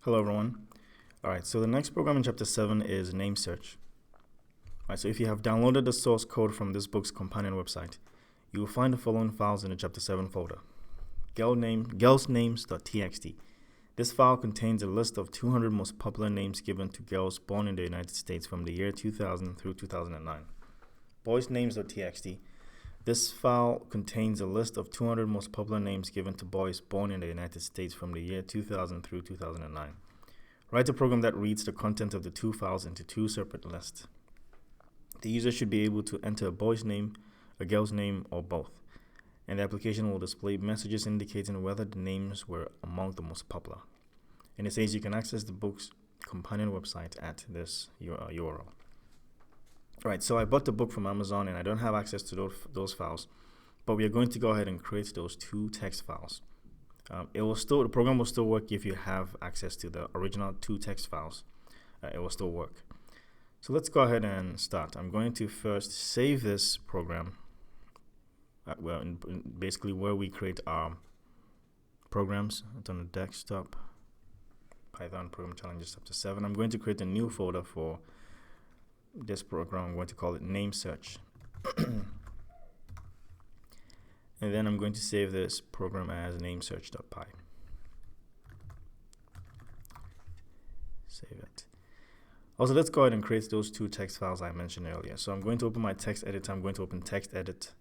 Hello everyone. Alright, so the next program in chapter 7 is name search. Alright, so if you have downloaded the source code from this book's companion website, you will find the following files in the chapter 7 folder. GirlsNames.txt. This file contains a list of 200 most popular names given to girls born in the United States from the year 2000 through 2009. BoysNames.txt. This file contains a list of 200 most popular names given to boys born in the United States from the year 2000 through 2009. Write a program that reads the content of the two files into two separate lists. The user should be able to enter a boy's name, a girl's name, or both, and the application will display messages indicating whether the names were among the most popular. And it says you can access the book's companion website at this URL. Right, so I bought the book from Amazon and I don't have access to those files, but we are going to go ahead and create those two text files. The program will still work if you have access to the original two text files. It will still work. So let's go ahead and start. I'm going to first save this program. Basically where we create our programs. It's on the desktop. Python Program Challenges Chapter 7. I'm going to create a new folder for this program. I'm going to call it name search. And then I'm going to save this program as namesearch.py. Save it. Also, let's go ahead and create those two text files I mentioned earlier. So I'm going to open my text editor. I'm going to open text edit,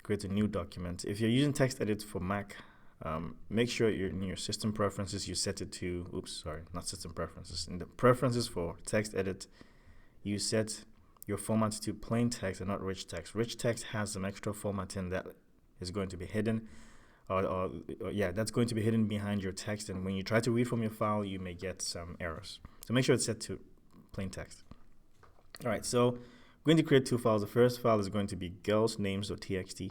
create a new document. If you're using text edit for Mac, make sure in your system preferences you set it to, not system preferences. In the preferences for text edit, you set your format to plain text and not rich text. Rich text has some extra formatting that is going to be hidden, that's going to be hidden behind your text, and when you try to read from your file, you may get some errors. So make sure it's set to plain text. All right, so I'm going to create two files. The first file is going to be GirlsNames.txt.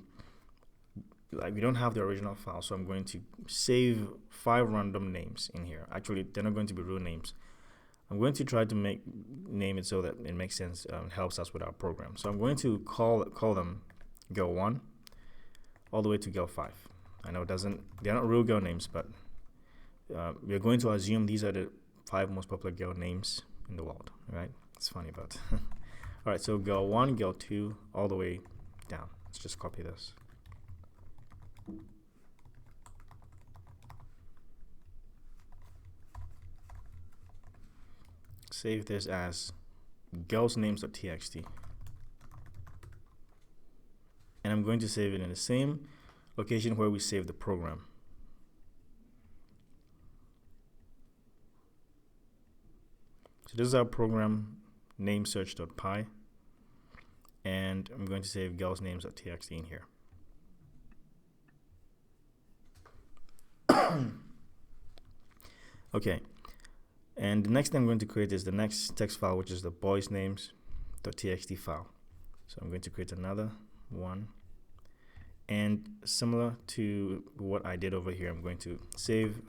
We don't have the original file, so I'm going to save 5 random names in here. Actually, they're not going to be real names. I'm going to try to name it so that it makes sense and helps us with our program. So I'm going to call them Girl 1 all the way to Girl 5. I know they're not real girl names, but we're going to assume these are the 5 most popular girl names in the world, right? It's funny, but all right, so Girl 1, Girl 2, all the way down. Let's just copy this. Save this as GirlsNames.txt. And I'm going to save it in the same location where we saved the program. So this is our program, namesearch.py, and I'm going to save GirlsNames.txt in here. Okay, and the next thing I'm going to create is the next text file, which is the BoysNames.txt file. So I'm going to create another one, and similar to what I did over here, I'm going to save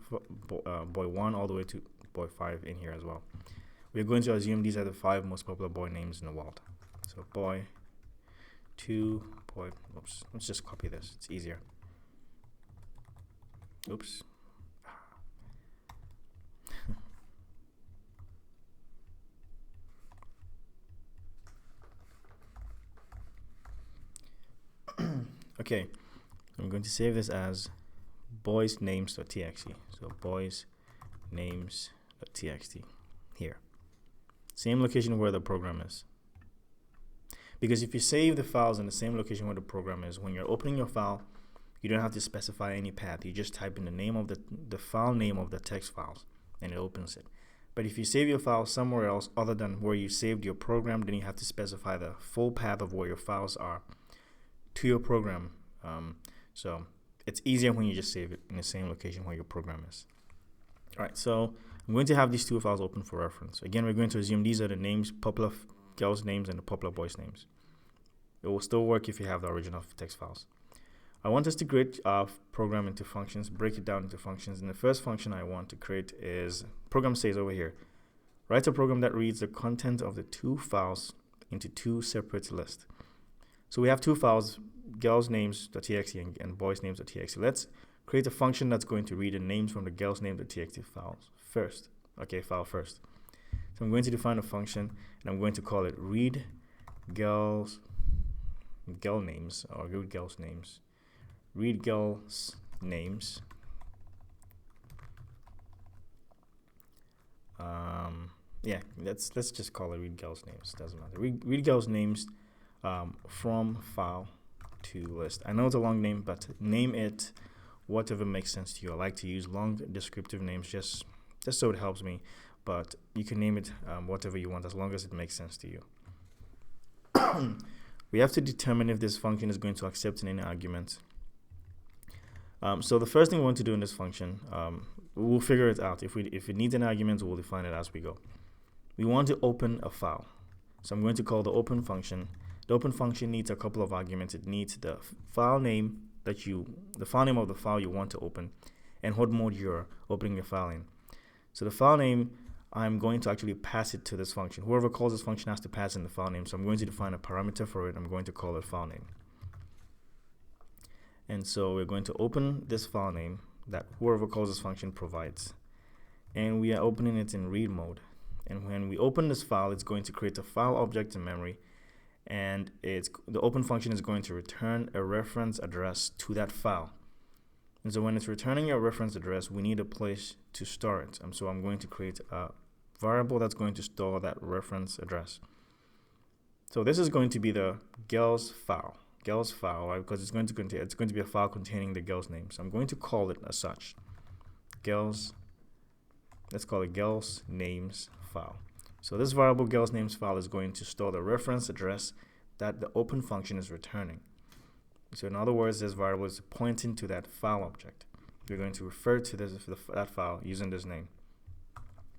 boy 1 all the way to boy 5 in here as well. We're going to assume these are the 5 most popular boy names in the world. So boy 2, boy, let's just copy this, it's easier. Oops. Okay, I'm going to save this as BoysNames.txt. So BoysNames.txt here. Same location where the program is. Because if you save the files in the same location where the program is, when you're opening your file, you don't have to specify any path. You just type in the name of the file name of the text files, and it opens it. But if you save your file somewhere else other than where you saved your program, then you have to specify the full path of where your files are to your program. So it's easier when you just save it in the same location where your program is. All right, so I'm going to have these two files open for reference. Again, we're going to assume these are the names, popular girls' names and the popular boys' names. It will still work if you have the original text files. I want us to create our program into functions, break it down into functions. And the first function I want to create is, program says over here, write a program that reads the content of the two files into two separate lists. So we have two files, GirlsNames.txt and BoysNames.txt. Let's create a function that's going to read the names from the GirlsNames.txt files first. Okay, file first. So I'm going to define a function, and I'm going to call it read girls names, or read girls names. Read girls names. Yeah, let's just call it read girls names. Doesn't matter. Read girls names from file to list. I know it's a long name, but name it whatever makes sense to you. I like to use long descriptive names just so it helps me, but you can name it whatever you want as long as it makes sense to you. We have to determine if this function is going to accept any arguments. So the first thing we want to do in this function, we'll figure it out. If it needs an argument, we'll define it as we go. We want to open a file. So I'm going to call the open function. The open function needs a couple of arguments. It needs the file name the file name of the file you want to open, and what mode you're opening the file in. So the file name, I'm going to actually pass it to this function. Whoever calls this function has to pass in the file name. So I'm going to define a parameter for it. I'm going to call it file name. And so we're going to open this file name that whoever calls this function provides. And we are opening it in read mode. And when we open this file, it's going to create a file object in memory. And the open function is going to return a reference address to that file. And so when it's returning a reference address, we need a place to store it. And so I'm going to create a variable that's going to store that reference address. So this is going to be the girls file, right? Because it's going to be a file containing the girls name. So I'm going to call it as such. Let's call it girls names file. So this variable girls names file is going to store the reference address that the open function is returning. So in other words, this variable is pointing to that file object. We're going to refer to that file using this name.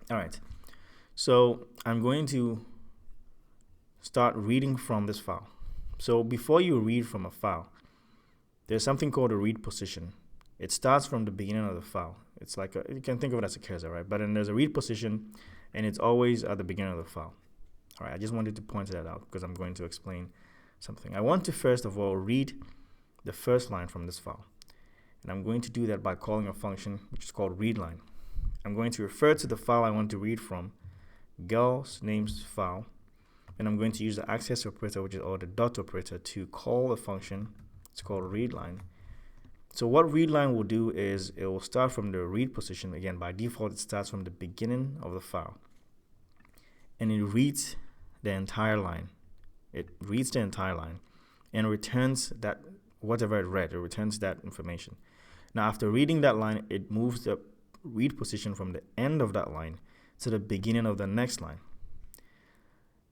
All right. So I'm going to start reading from this file. So before you read from a file, there's something called a read position. It starts from the beginning of the file. It's like you can think of it as a cursor, right? But then there's a read position, and it's always at the beginning of the file. All right, I just wanted to point that out because I'm going to explain something. I want to first of all read the first line from this file. And I'm going to do that by calling a function which is called readLine. I'm going to refer to the file I want to read from, GirlsNames file, and I'm going to use the access operator, or the dot operator, to call a function. It's called readLine. So what readLine will do is it will start from the read position. Again, by default, it starts from the beginning of the file. And it reads the entire line. It reads the entire line and returns that whatever it read. It returns that information. Now, after reading that line, it moves the read position from the end of that line to the beginning of the next line.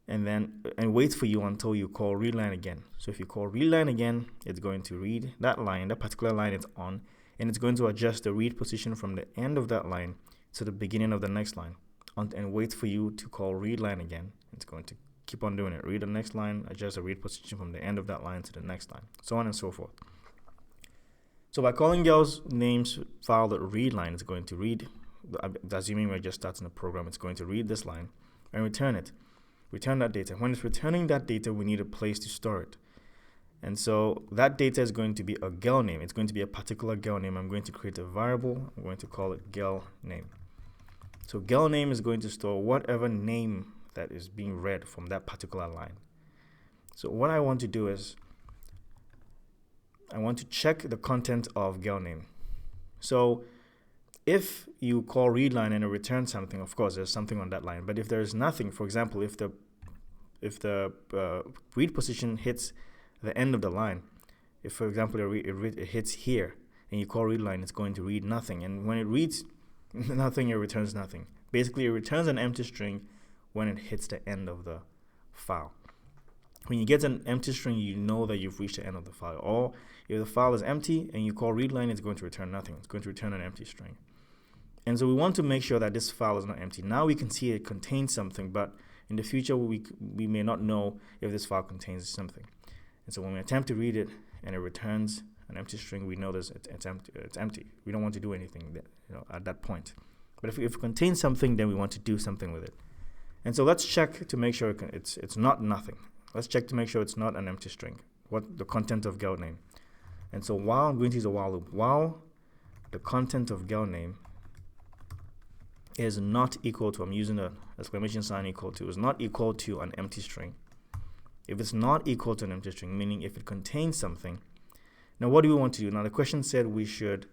And waits for you until you call readLine again. So if you call readLine again, it's going to read that line, that particular line it's on, and it's going to adjust the read position from the end of that line to the beginning of the next line, and waits for you to call readLine again. It's going to keep on doing it. Read the next line, adjust the read position from the end of that line to the next line, so on and so forth. So by calling GirlsNames file the readLine, it's going to read, assuming we're just starting the program, it's going to read this line and return it. Return that data. When it's returning that data, we need a place to store it. And so that data is going to be a girl name. It's going to be a particular girl name. I'm going to create a variable. I'm going to call it girl name. So girl name is going to store whatever name that is being read from that particular line. So what I want to do is I want to check the content of girl name. So if you call readLine and it returns something, of course, there's something on that line. But if there's nothing, for example, if the read position hits the end of the line, if, for example, it hits here and you call readLine, it's going to read nothing. And when it reads nothing, it returns nothing. Basically, it returns an empty string when it hits the end of the file. When you get an empty string, you know that you've reached the end of the file. Or if the file is empty and you call readLine, it's going to return nothing. It's going to return an empty string. And so we want to make sure that this file is not empty. Now we can see it contains something, but in the future we may not know if this file contains something. And so when we attempt to read it and it returns an empty string, we know that it's empty. We don't want to do anything at that point. But if it contains something, then we want to do something with it. And so let's check to make sure it's not nothing. Let's check to make sure it's not an empty string. What the content of girl name. And so while I'm going to use a while loop, while the content of girl name is not equal to, I'm using the exclamation sign equal to, is not equal to an empty string. If it's not equal to an empty string, meaning if it contains something, now what do we want to do? Now the question said we should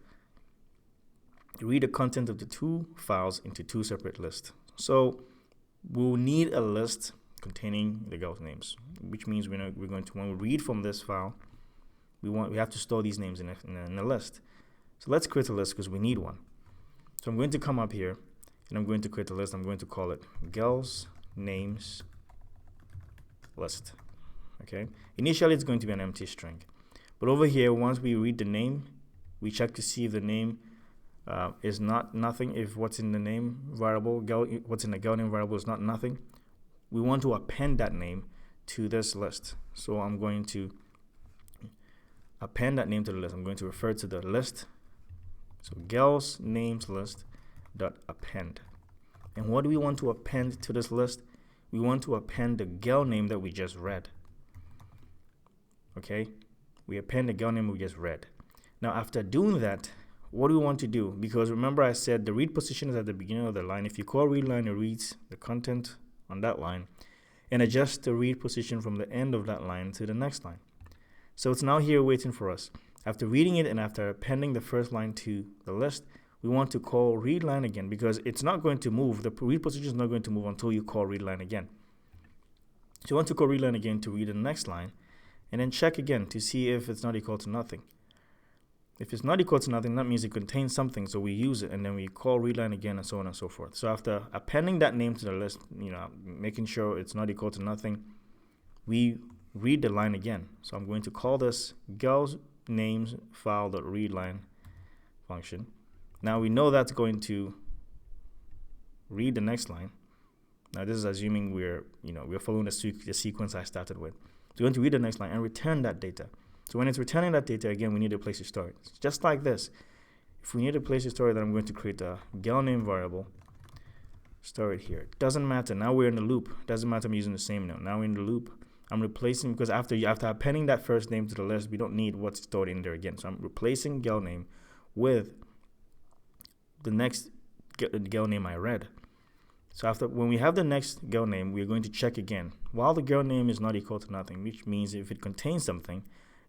read the content of the two files into two separate lists. So we'll need a list containing the girls' names, which means we're going to, when we read from this file, we have to store these names in a list. So let's create a list because we need one. So I'm going to come up here and I'm going to create a list. I'm going to call it girls' names list. Okay. Initially, it's going to be an empty string, but over here, once we read the name, we check to see if the name is not nothing. If what's in the name variable, what's in the girl name variable is not nothing, we want to append that name to this list. So I'm going to append that name to the list. I'm going to refer to the list. So girls names list dot append. And what do we want to append to this list? We want to append the girl name that we just read. Okay, we append the girl name we just read. Now after doing that, what do we want to do? Because remember I said the read position is at the beginning of the line. If you call read line, it reads the content on that line and adjust the read position from the end of that line to the next line. So it's now here waiting for us. After reading it and after appending the first line to the list, we want to call read line again because it's not going to move. The read position is not going to move until you call read line again. So you want to call read line again to read the next line and then check again to see if it's not equal to nothing. If it's not equal to nothing, that means it contains something, so we use it and then we call read line again and so on and so forth. So after appending that name to the list, making sure it's not equal to nothing, we read the line again. So I'm going to call this girls names file.readLine function. Now we know that's going to read the next line. Now this is assuming we're following the sequence I started with. So we're going to read the next line and return that data. So when it's returning that data, again, we need a place to store it. It's just like this. If we need a place to store it, then I'm going to create a girl name variable, store it here. Doesn't matter. Now we're in the loop. Doesn't matter I'm using the same name. Now we're in the loop. I'm replacing, because after appending that first name to the list, we don't need what's stored in there again. So I'm replacing girl name with the next girl name I read. So when we have the next girl name, we're going to check again. While the girl name is not equal to nothing, which means if it contains something,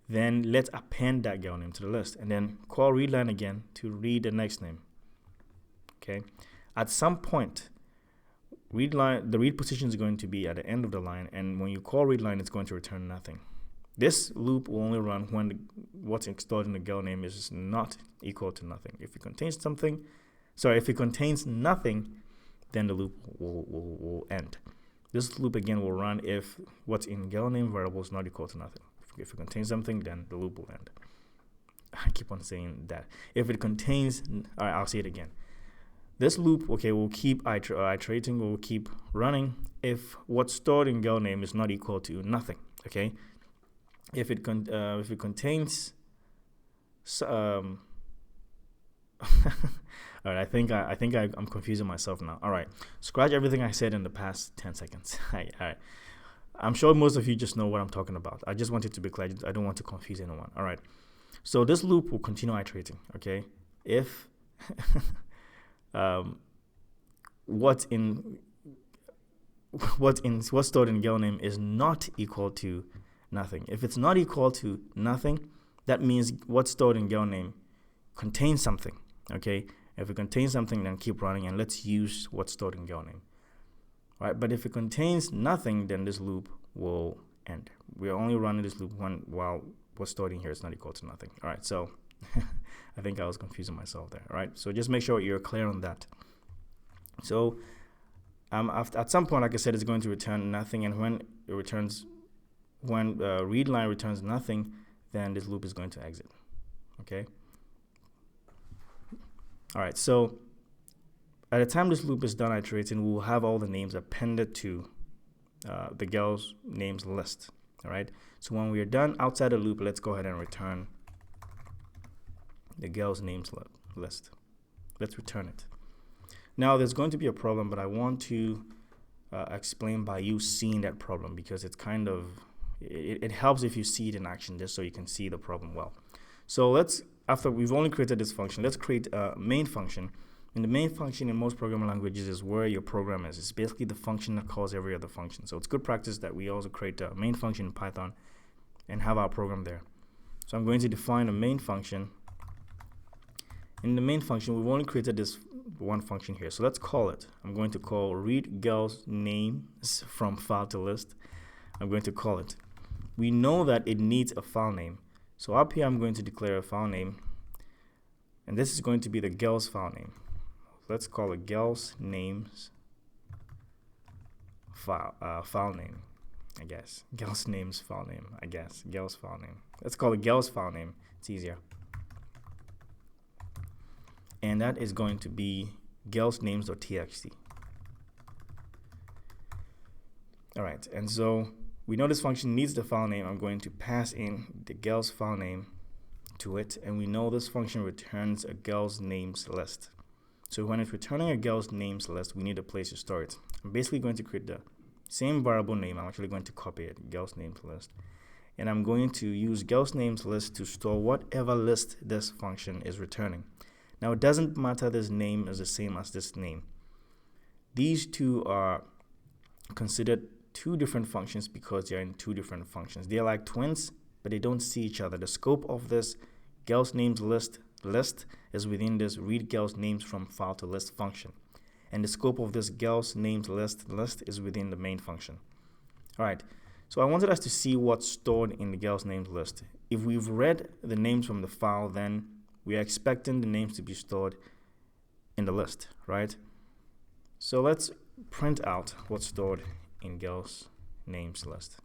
then let's append that girl name to the list and then call readLine again to read the next name. Okay. At some point, the read position is going to be at the end of the line, and when you call readLine, it's going to return nothing. This loop will only run when what's stored in the girl name is not equal to nothing. If it contains nothing, then the loop will end. This loop again will run if what's in girl name variable is not equal to nothing. If it contains something, then the loop will end. I keep on saying that. If it contains, all right, I'll say it again. This loop, okay, will keep iterating, will keep running if what's stored in girl name is not equal to nothing. Okay, if it contains, all right, I think I'm confusing myself now. All right, scratch everything I said in the past 10 seconds. All right. I'm sure most of you just know what I'm talking about. I just wanted to be clear. I don't want to confuse anyone. All right. So this loop will continue iterating. Okay. If what's stored in girl name is not equal to nothing. If it's not equal to nothing, that means what's stored in girl name contains something. Okay. If it contains something, then keep running and let's use what's stored in girl name. Right, but if it contains nothing, then this loop will end. We're only running this loop while what's stored in here is not equal to nothing. All right, so I think I was confusing myself there. All right, so just make sure you're clear on that. So at some point, like I said, it's going to return nothing, and when read line returns nothing, then this loop is going to exit. Okay. All right, so at the time this loop is done iterating, we'll have all the names appended to the girls' names list. All right. So when we're done outside the loop, let's go ahead and return the girls' names list. Let's return it. Now there's going to be a problem, but I want to explain by you seeing that problem, because it's kind of it helps if you see it in action, just so you can see the problem well. So after we've only created this function, let's create a main function And the main function in most programming languages is where your program is. It's basically the function that calls every other function. So it's good practice that we also create a main function in Python and have our program there. So I'm going to define a main function. In the main function, we've only created this one function here. So let's call it. I'm going to call read girls names from file to list. I'm going to call it. We know that it needs a file name. So up here, I'm going to declare a file name. And this is going to be the girls file name. Let's call it girls names file name, I guess. Girls names file name, I guess. Girls file name. Let's call it girls file name. It's easier. And that is going to be GirlsNames.txt. All right, and so we know this function needs the file name. I'm going to pass in the girls file name to it, and we know this function returns a girls names list. So when it's returning a girls names list, we need a place to store it. I'm basically going to create the same variable name. I'm actually going to copy it, girls names list, and I'm going to use girls names list to store whatever list this function is returning. Now it doesn't matter this name is the same as this name. These two are considered two different functions because they're in two different functions. They're like twins, but they don't see each other. The scope of this girls names list is within this read girls names from file to list function, and the scope of this girls names list is within the main function. All right, so I wanted us to see what's stored in the girls names list. If we've read the names from the file, then we are expecting the names to be stored in the list, right? So let's print out what's stored in girls names list.